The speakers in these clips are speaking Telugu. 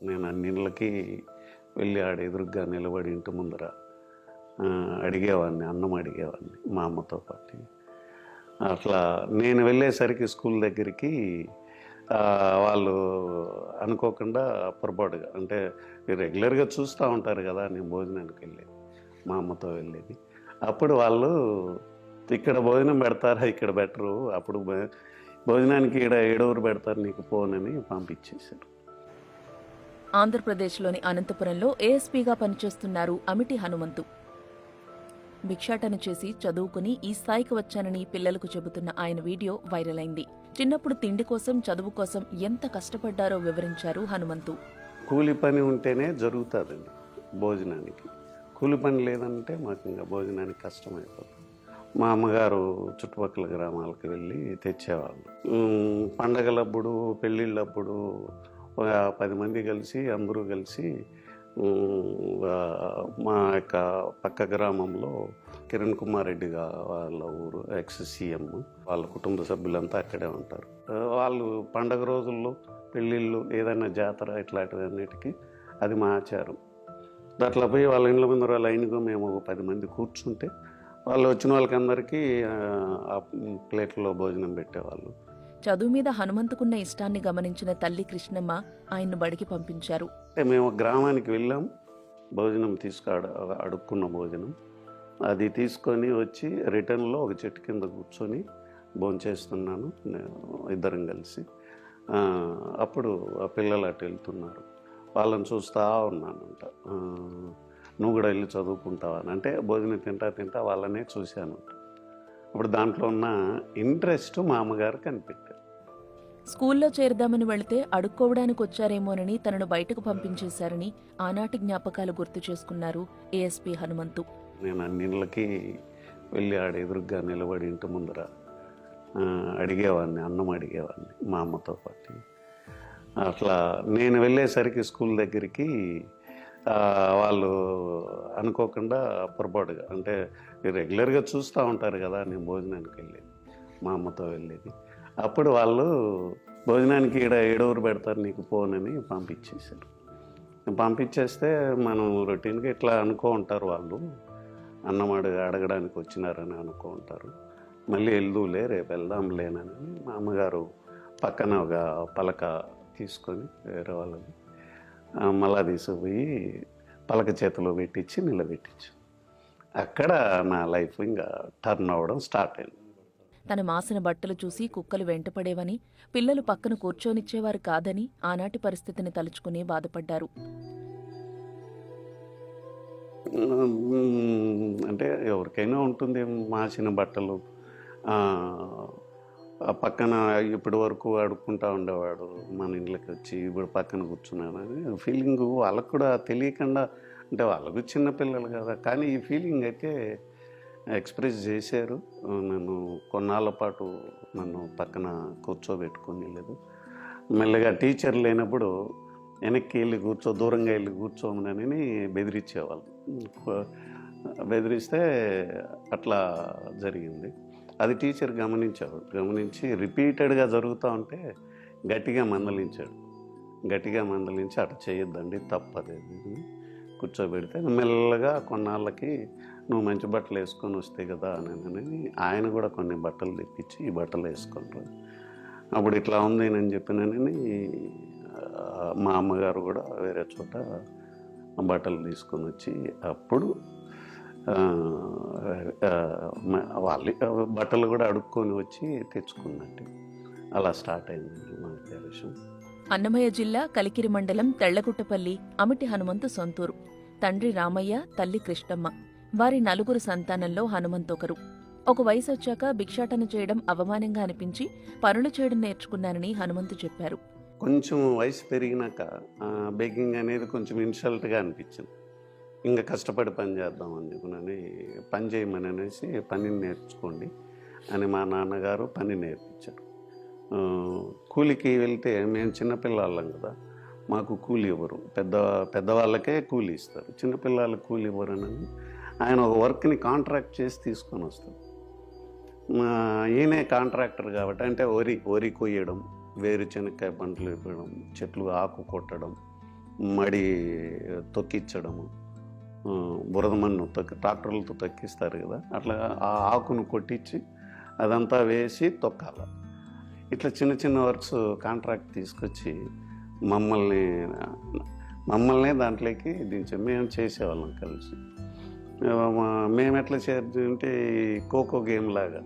నేను అన్నిళ్ళకి వెళ్ళి ఆడ ఎదురుగ్గా నిలబడి ఇంటి ముందర అడిగేవాడిని, అన్నం అడిగేవాడిని మా అమ్మతో పాటు. అట్లా నేను వెళ్ళేసరికి స్కూల్ దగ్గరికి వాళ్ళు అనుకోకుండా పొరపాటుగా, అంటే రెగ్యులర్గా చూస్తూ ఉంటారు కదా నేను భోజనానికి వెళ్ళేది, మా అమ్మతో వెళ్ళేది. అప్పుడు వాళ్ళు ఇక్కడ భోజనం పెడతారా, ఇక్కడ బెటరు, అప్పుడు భోజనానికి ఈడ ఏడూరు పెడతారు నీకు పోనని పంపించేశారు. ఆంధ్రప్రదేశ్లోని అనంతపురంలో ఏఎస్పీగా పనిచేస్తున్నారు అమిటి హనుమంతు. భిక్షాటన చేసి చదువుకుని ఈ స్థాయికి వచ్చానని పిల్లలకు చెబుతున్న ఆయన వీడియో వైరల్ అయింది. చిన్నప్పుడు తిండి కోసం, చదువు కోసం ఎంత కష్టపడ్డారో వివరించారు హనుమంతు. కూలి పని ఉంటేనే జరుగుతుందండి భోజనానికి. కూలి పని లేదంటే మాకు ఇంకా భోజనానికి కష్టమైపోతుంది. మా అమ్మగారు చుట్టుపక్కల గ్రామాలకు వెళ్ళి తెచ్చేవాళ్ళు. పండగలప్పుడు, పెళ్ళిళ్ళప్పుడు ఒక 10 మంది కలిసి, అందరూ కలిసి మా యొక్క పక్క గ్రామంలో కిరణ్ కుమార్ రెడ్డి వాళ్ళ ఊరు, ఎక్స్ సీఎం, వాళ్ళ కుటుంబ సభ్యులంతా అక్కడే ఉంటారు. వాళ్ళు పండగ రోజుల్లో, పెళ్ళిళ్ళు, ఏదైనా జాతర ఇట్లాంటివన్నిటికీ అది మా ఆచారం. అట్లా పోయి వాళ్ళ ఇండ్ల ముందర లైన్గా మేము ఒక 10 మంది కూర్చుంటే వాళ్ళు వచ్చిన వాళ్ళకందరికీ ప్లేట్లో భోజనం పెట్టేవాళ్ళు. చదువు మీద హనుమంతుకున్న ఇష్టాన్ని గమనించిన తల్లి కృష్ణమ్మ ఆయన్ను బడికి పంపించారు. మేము గ్రామానికి వెళ్ళాం, భోజనం అడుక్కున్న భోజనం అది తీసుకొని వచ్చి రిటర్న్లో ఒక చెట్టు కింద కూర్చొని భోంచేస్తున్నాను ఇద్దరం కలిసి. అప్పుడు ఆ పిల్లలు అటు వెళ్తున్నారు, వాళ్ళని చూస్తూ ఉన్నానంట. నువ్వు కూడా వెళ్ళి చదువుకుంటావా అని, అంటే భోజనం తింటా వాళ్ళనే చూశాను. అప్పుడు దాంట్లో ఉన్న ఇంట్రెస్ట్ మా అమ్మగారు కనిపెట్టారు. స్కూల్లో చేరదామని వెళితే అడుక్కోవడానికి వచ్చారేమోనని తనను బయటకు పంపించేశారని ఆనాటి జ్ఞాపకాలు గుర్తు చేసుకున్నారు ఏఎస్పీ హనుమంతు. నేను అన్నిళ్ళకి వెళ్ళి ఆడ ఎదురుగ్గా నిలబడి ఇంటి ముందర అడిగేవాడిని, అన్నం అడిగేవాడిని మా అమ్మతో పాటు. అట్లా నేను వెళ్ళేసరికి స్కూల్ దగ్గరికి వాళ్ళు అనుకోకుండా పొరపాటుగా, అంటే రెగ్యులర్గా చూస్తూ ఉంటారు కదా నేను భోజనానికి వెళ్ళేది, మా అమ్మతో వెళ్ళేది. అప్పుడు వాళ్ళు భోజనానికి ఈడ ఏడూరు పెడతారు నీకు పోనని పంపించేశారు. పంపించేస్తే మనం రొటీన్గా ఇట్లా అనుకో ఉంటారు, వాళ్ళు అన్నం అడగడానికి వచ్చినారని అనుకో ఉంటారు. మళ్ళీ వెళ్దూలే, రేపు వెళ్దాంలేనని మా అమ్మగారు పక్కన ఒక పలక తీసుకొని వేరే వాళ్ళని మళ్ళా తీసుకుపోయి పలక చేతిలో పెట్టించి నిలబెట్టించు. అక్కడ నా లైఫ్ ఇంకా టర్న్ అవ్వడం స్టార్ట్ అయింది. తన మాసిన బట్టలు చూసి కుక్కలు వెంటపడేవని, పిల్లలు పక్కన కూర్చోనిచ్చేవారు కాదని ఆనాటి పరిస్థితిని తలుచుకుని బాధపడ్డారు. అంటే ఎవరికైనా ఉంటుంది మాసిన బట్టలు. పక్కన ఇప్పటి వరకు అడుక్కుంటూ ఉండేవాడు, మన ఇంట్లోకి వచ్చి ఇప్పుడు పక్కన కూర్చున్నానని ఫీలింగ్ వాళ్ళకు కూడా తెలియకుండా, అంటే వాళ్ళకు చిన్నపిల్లలు కదా, కానీ ఈ ఫీలింగ్ అయితే ఎక్స్ప్రెస్ చేశారు. నన్ను కొన్నాళ్ళ పాటు నన్ను పక్కన కూర్చోబెట్టుకుని లేదు. మెల్లగా టీచర్ లేనప్పుడు వెనక్కి వెళ్ళి దూరంగా వెళ్ళి కూర్చోమని బెదిరించేవాళ్ళు. బెదిరిస్తే అట్లా జరిగింది. అది టీచర్ గమనించి రిపీటెడ్గా జరుగుతూ ఉంటే గట్టిగా మందలించి అటు చేయొద్దండి, తప్పదేది కూర్చోబెడితే మెల్లగా కొన్నాళ్ళకి నువ్వు మంచి బట్టలు వేసుకొని వస్తే కదా అని ఆయన కూడా కొన్ని బట్టలు తెప్పించి ఈ బట్టలు వేసుకుంటారు. అప్పుడు ఇట్లా ఉంది అని చెప్పినని మా అమ్మగారు కూడా వేరే చోట బట్టలు తీసుకొని వచ్చి అప్పుడు వాళ్ళు బట్టలు కూడా అడుక్కొని వచ్చి తెచ్చుకున్నట్టు అలా స్టార్ట్ అయింది మా విషయం. అన్నమయ్య జిల్లా కలికిరి మండలం తెళ్లగుట్టపల్లి అమిటి హనుమంతు సొంతూరు. తండ్రి రామయ్య, తల్లి కృష్ణమ్మ. వారి 4 సంతానంలో హనుమంతొకరు. ఒక వయసొచ్చాక భిక్షాటన చేయడం అవమానంగా అనిపించి పనులు చేయడం నేర్చుకున్నానని హనుమంతు చెప్పారు. కొంచెం వయసు పెరిగినాక బేకింగ్ అనేది కొంచెం ఇన్సల్ట్గా అనిపించింది. ఇంకా కష్టపడి పని చేద్దామని చెప్పి పని చేయమని అనేసి పనిని నేర్చుకోండి అని మా నాన్నగారు పని నేర్పించారు. కూలికి వెళ్తే మేము చిన్నపిల్లలం కదా, మాకు కూలి ఇవ్వరు, పెద్దవాళ్ళకే కూలి ఇస్తారు, చిన్నపిల్లలకు కూలి ఇవ్వరని ఆయన ఒక వర్క్ని కాంట్రాక్ట్ చేసి తీసుకొని వస్తారు. ఈయనే కాంట్రాక్టర్ కాబట్టి, అంటే వరి కొయ్యడం, వేరుశనక్కాయ పంటలు ఇవ్వడం, చెట్లు ఆకు కొట్టడం, మడి తొక్కిచ్చడము, బురద మన్ను ట్రాక్టర్లతో తొక్కిస్తారు కదా, అట్లా ఆ ఆకును కొట్టించి అదంతా వేసి తొక్కాల. ఇట్లా చిన్న చిన్న వర్క్స్ కాంట్రాక్ట్ తీసుకొచ్చి మమ్మల్ని దాంట్లోకి మేము చేసేవాళ్ళం కలిసి. మేము ఎట్లా చేస్తుంటే ఖోఖో గేమ్ లాగా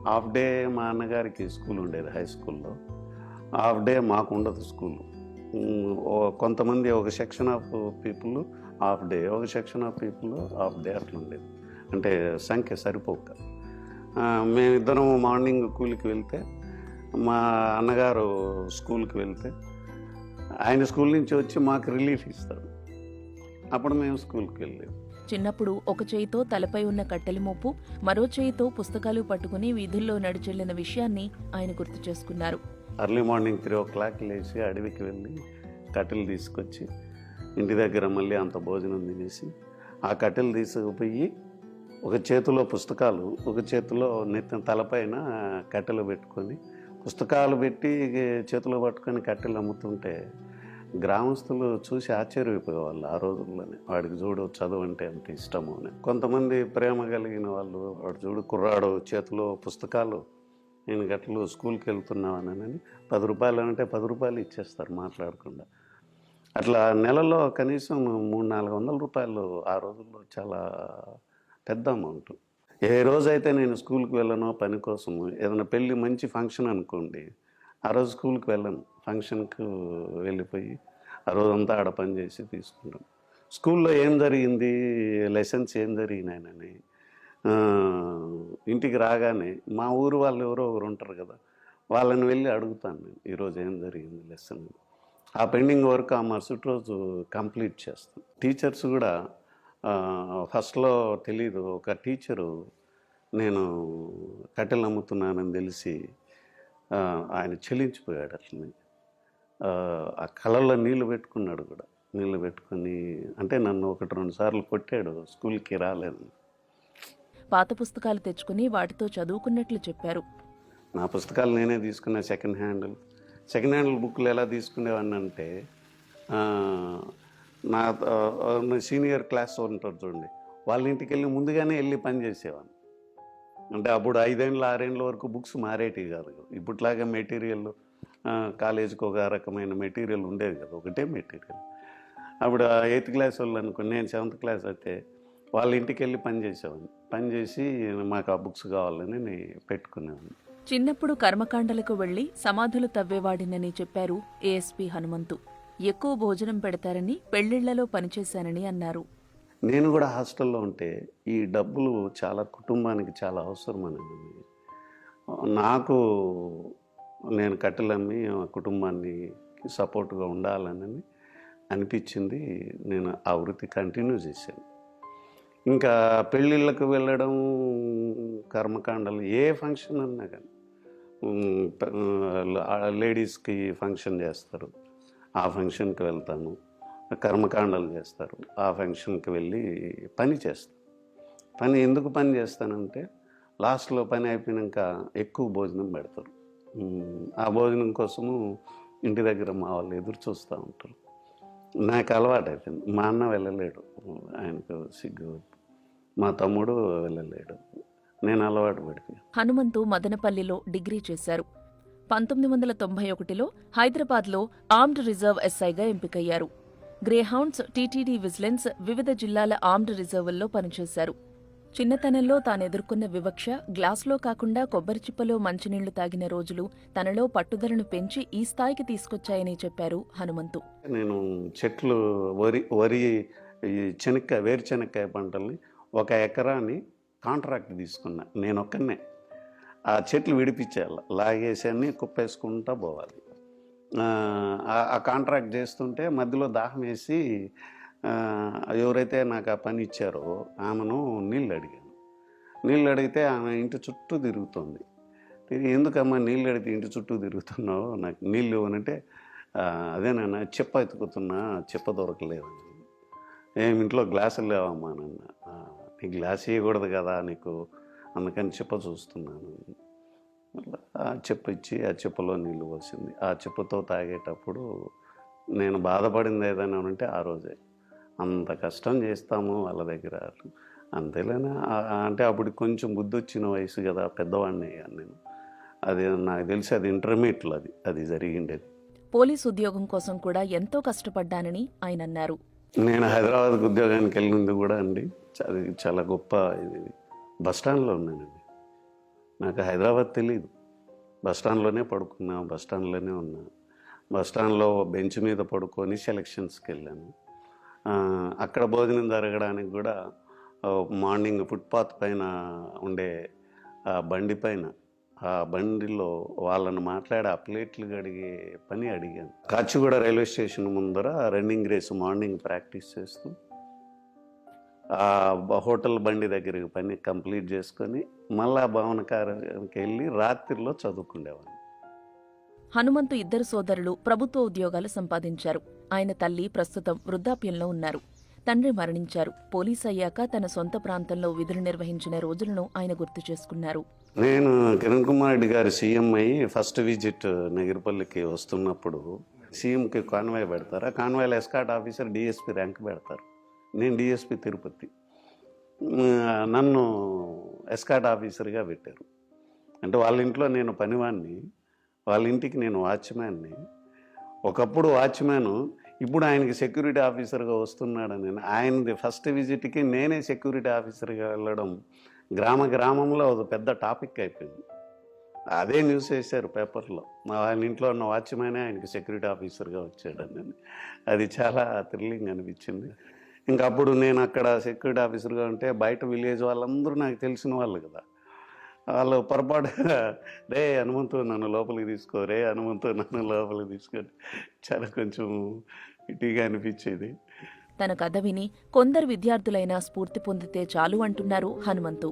హాఫ్ డే మా అన్నగారికి స్కూల్ ఉండేది, హై స్కూల్లో. హాఫ్ డే మాకు ఉండదు స్కూల్. కొంతమంది ఒక section of people half day, ఒక section of people half day అట్లా ఉండేది. అంటే సంఖ్య సరిపోక మేమిద్దరం మార్నింగ్ కూలికి వెళ్తే, మా అన్నగారు స్కూల్కి వెళ్తే ఆయన స్కూల్ నుంచి వచ్చి మాకు రిలీఫ్ ఇస్తాడు. అప్పుడు మేము స్కూల్కి వెళ్ళేది. చిన్నప్పుడు ఒక చేయితో తలపై ఉన్న కట్టెల మోపు, మరో చేయితో పుస్తకాలు పట్టుకుని వీధుల్లో నడిచెళ్లిన విషయాన్ని ఆయన గుర్తు చేసుకున్నారు. అర్లీ మార్నింగ్ 3 o'clock లేచి అడవికి వెళ్ళి కట్టెలు తీసుకొచ్చి ఇంటి దగ్గర మళ్ళీ అంత భోజనం తినేసి ఆ కట్టెలు తీసుకుపోయి ఒక చేతిలో పుస్తకాలు, ఒక చేతిలో తలపైన కట్టెలు పెట్టుకొని పుస్తకాలు పెట్టి చేతిలో పట్టుకొని కట్టెలు అమ్ముతుంటే గ్రామస్తులు చూసి ఆశ్చర్యపోయేవాళ్ళు ఆ రోజుల్లోనే. వాడికి చూడు చదువు అంటే అంత ఇష్టము అని. కొంతమంది ప్రేమ కలిగిన వాళ్ళు, వాడు చూడు కుర్రాడు చేతిలో పుస్తకాలు, నేను గట్లు స్కూల్కి వెళ్తున్నానని 10 రూపాయలు అంటే 10 రూపాయలు ఇచ్చేస్తారు మాట్లాడకుండా. అట్లా నెలలో కనీసం 300-400 రూపాయలు ఆ రోజుల్లో చాలా పెద్ద అమౌంట్. ఏ రోజైతే నేను స్కూల్కి వెళ్ళనో పని కోసము, ఏదైనా పెళ్ళి మంచి ఫంక్షన్ అనుకోండి, ఆ రోజు స్కూల్కి వెళ్ళను, ఫంక్షన్కి వెళ్ళిపోయి ఆ రోజంతా ఆడ పని చేసి తీసుకుంటాం. స్కూల్లో ఏం జరిగింది, లెసన్స్ ఏం జరిగినాయనని ఇంటికి రాగానే మా ఊరు వాళ్ళు ఎవరో ఒకరు ఉంటారు కదా, వాళ్ళని వెళ్ళి అడుగుతాను నేను, ఈరోజు ఏం జరిగింది లెసన్. ఆ పెండింగ్ వర్క్ ఆ మరుసటి రోజు కంప్లీట్ చేస్తాను. టీచర్స్ కూడా ఫస్ట్లో తెలీదు. ఒక టీచరు నేను కట్టెలు అమ్ముతున్నానని తెలిసి ఆయన చెల్లించిపోయాడు. అట్లనే ఆ కళ్ళల్లో నీళ్ళు పెట్టుకున్నాడు కూడా. నీళ్ళు పెట్టుకొని అంటే నన్ను 1-2 సార్లు కొట్టాడు, స్కూల్కి రాలేదు. పాత పుస్తకాలు తెచ్చుకుని వాటితో చదువుకున్నట్లు చెప్పారు. నా పుస్తకాలు నేనే తీసుకున్నా. సెకండ్ హ్యాండ్ బుక్లు ఎలా తీసుకునేవాడిని అంటే, నా సీనియర్ క్లాస్ ఉంటారు చూడండి, వాళ్ళ ఇంటికి వెళ్ళి ముందుగానే వెళ్ళి పని చేసేవాడిని. అంటే అప్పుడు 5-6 ఏళ్ళ వరకు బుక్స్ మారేటివి కాదు. ఇప్పట్లాగా మెటీరియల్ కాలేజీకి ఒక రకమైన మెటీరియల్ ఉండేది కదా, ఒకటే మెటీరియల్. అప్పుడు 8th క్లాస్ వాళ్ళు అనుకోండి, నేను 7th క్లాస్ అయితే వాళ్ళ ఇంటికి వెళ్ళి పని చేసేవాడిని. పని చేసి మాకు ఆ బుక్స్ కావాలని నేను పెట్టుకునేవాడిని. చిన్నప్పుడు కర్మకాండలకు వెళ్లి సమాధులు తవ్వేవాడినని చెప్పారు ఏఎస్పీ హనుమంతు. ఎక్కువ భోజనం పెడతారని, పెళ్లిళ్లలో పనిచేశానని అన్నారు. నేను కూడా హాస్టల్లో ఉంటే ఈ డబ్బులు చాలా కుటుంబానికి చాలా అవసరం అనేది నాకు. నేను కట్టెలమ్మి కుటుంబాన్ని సపోర్ట్గా ఉండాలని అనిపించింది. నేను ఆ వృత్తి కంటిన్యూ చేశాను. ఇంకా పెళ్ళిళ్ళకు వెళ్ళడం, కర్మకాండలు, ఏ ఫంక్షన్ అన్నా కానీ, లేడీస్కి ఫంక్షన్ చేస్తారు, ఆ ఫంక్షన్కి వెళ్తాను. కర్మకాండలు చేస్తారు, ఆ ఫంక్షన్కి వెళ్ళి పని చేస్తాను. ఎందుకు పని చేస్తానంటే, లాస్ట్లో పని అయిపోయాక ఎక్కువ భోజనం పెడతారు. ఆ భోజనం కోసము ఇంటి దగ్గర మా వాళ్ళు ఎదురు చూస్తూ ఉంటారు. నాకు అలవాటు అయిపోయింది. మా అన్న వెళ్ళలేడు, ఆయనకు సిగ్గు. మా తమ్ముడు వెళ్ళలేడు, నేను అలవాటు పడిపోయాను. హనుమంతు మదనపల్లిలో డిగ్రీ చేశారు. 1991లో హైదరాబాద్లో ఆర్మ్డ్ రిజర్వ్ ఎస్ఐగా ఎంపికయ్యారు. గ్రేహౌండ్స్, టీటీడీ విజిలెన్స్, వివిధ జిల్లాల ఆర్మ్డ్ రిజర్వుల్లో పనిచేశారు. చిన్నతనంలో తానెదుర్కొన్న వివక్ష, గ్లాసులో కాకుండా కొబ్బరి చిప్పలో మంచినీళ్లు తాగిన రోజులు తనలో పట్టుదలను పెంచి ఈ స్థాయికి తీసుకొచ్చాయని చెప్పారు హనుమంతు. నేను చెట్లు, వరి వేరుచెనక్కాయ పంటల్ని 1 ఎకరాన్ని కాంట్రాక్ట్ తీసుకున్నా. నేను ఒక్కనే ఆ చెట్లు విడిపించేయాలి, లాగేసి అన్నీ కుప్పేసుకుంటూ పోవాలి. ఆ కాంట్రాక్ట్ చేస్తుంటే మధ్యలో దాహం వేసి ఎవరైతే నాకు ఆ పని ఇచ్చారో ఆమెను నీళ్ళు అడిగాను. నీళ్ళు అడిగితే ఆమె ఇంటి చుట్టూ తిరుగుతుంది. ఎందుకమ్మా నీళ్ళు అడిగితే ఇంటి చుట్టూ తిరుగుతున్నావు, నాకు నీళ్ళు ఇవ్వనంటే, అదేనన్నా చెప్ప ఎత్తుకుతున్నా, చెప్ప దొరకలేదని. ఏమి ఇంట్లో గ్లాసులు లేవమ్మా నన్న, నీ గ్లాస్ ఇవ్వకూడదు కదా నీకు, అందుకని చెప్ప చూస్తున్నాను. ఆ చెప్ప ఇచ్చి ఆ చెప్పలో నీళ్ళు పోసింది. ఆ చెప్పతో తాగేటప్పుడు నేను బాధపడింది ఏదైనా ఉంటే ఆ రోజే. అంత కష్టం చేస్తాము వాళ్ళ దగ్గర, అంతేలేనా అంటే అప్పుడు కొంచెం బుద్ధి వచ్చిన వయసు కదా, పెద్దవాడిని అయ్యాను నేను. అది నాకు తెలిసి అది ఇంటర్మీడియట్లో అది జరిగిండేది. పోలీస్ ఉద్యోగం కోసం కూడా ఎంతో కష్టపడ్డానని ఆయన అన్నారు. నేను హైదరాబాద్కి ఉద్యోగానికి వెళ్ళింది కూడా అండి, అది చాలా గొప్ప ఇది. బస్టాండ్లో ఉన్నానండి, నాకు హైదరాబాద్ తెలీదు. బస్టాండ్లోనే పడుకున్నా, బస్టాండ్లోనే ఉన్నా. బస్టాండ్లో బెంచ్ మీద పడుకొని సెలక్షన్స్కి వెళ్ళాను. అక్కడ భోజనం జరగడానికి కూడా మార్నింగ్ ఫుట్పాత్ పైన ఉండే ఆ బండి పైన, ఆ బండిలో వాళ్ళని మాట్లాడి ఆ ప్లేట్లు కడిగే పని అడిగాను. కాచిగూడ రైల్వే స్టేషన్ ముందర రన్నింగ్ రేస్ మార్నింగ్ ప్రాక్టీస్ చేస్తూ ఆ హోటల్ బండి దగ్గరికి పని కంప్లీట్ చేసుకొని మళ్ళా భవనకారానికి వెళ్ళి రాత్రిలో చదువుకునేవాడిని. హనుమంతు ఇద్దరు సోదరులు ప్రభుత్వ ఉద్యోగాలు సంపాదించారు. ఆయన తల్లి ప్రస్తుతం వృద్ధాప్యంలో ఉన్నారు. తండ్రి మరణించారు. పోలీస్ అయ్యాక తన సొంత ప్రాంతంలో విధులు నిర్వహించిన రోజులను ఆయన గుర్తు చేసుకున్నారు. నేను కిరణ్ కుమార్ రెడ్డి గారు సీఎం అయ్యి ఫస్ట్ విజిట్ నగిరిపల్లికి వస్తున్నప్పుడు సీఎంకి కాన్వాయ్ పెడతారు. ఆ కాన్వాయ్లో ఎస్కాట్ ఆఫీసర్ డిఎస్పీ ర్యాంక్ పెడతారు. నేను డిఎస్పీ తిరుపతి, నన్ను ఎస్కాట్ ఆఫీసర్గా పెట్టారు. అంటే వాళ్ళ ఇంట్లో నేను పనివాడిని, వాళ్ళ ఇంటికి నేను వాచ్మ్యాన్ని. ఒకప్పుడు వాచ్మ్యాను, ఇప్పుడు ఆయనకి సెక్యూరిటీ ఆఫీసర్గా వస్తున్నాడని ఆయనది ఫస్ట్ విజిట్కి నేనే సెక్యూరిటీ ఆఫీసర్గా వెళ్ళడం గ్రామంలో ఒక పెద్ద టాపిక్ అయిపోయింది. అదే న్యూస్ వేశారు పేపర్లో, ఆయన ఇంట్లో ఉన్న వాచ్మ్యానే ఆయనకి సెక్యూరిటీ ఆఫీసర్గా వచ్చాడని. అది చాలా థ్రిల్లింగ్ అనిపించింది. ఇంకా అప్పుడు నేను అక్కడ సెక్యూరిటీ ఆఫీసర్గా ఉంటే బయట విలేజ్ వాళ్ళందరూ నాకు తెలిసిన వాళ్ళు కదా, వాళ్ళు పొరపాటుగా రే హనుమంతు నన్ను లోపలికి తీసుకో, రే హనుమంతు నన్ను లోపలికి తీసుకొని చాలా కొంచెం ఇటీగా అనిపించేది. తన కథ విని కొందరు విద్యార్థులైనా స్ఫూర్తి పొందితే చాలు అంటున్నారు హనుమంతు.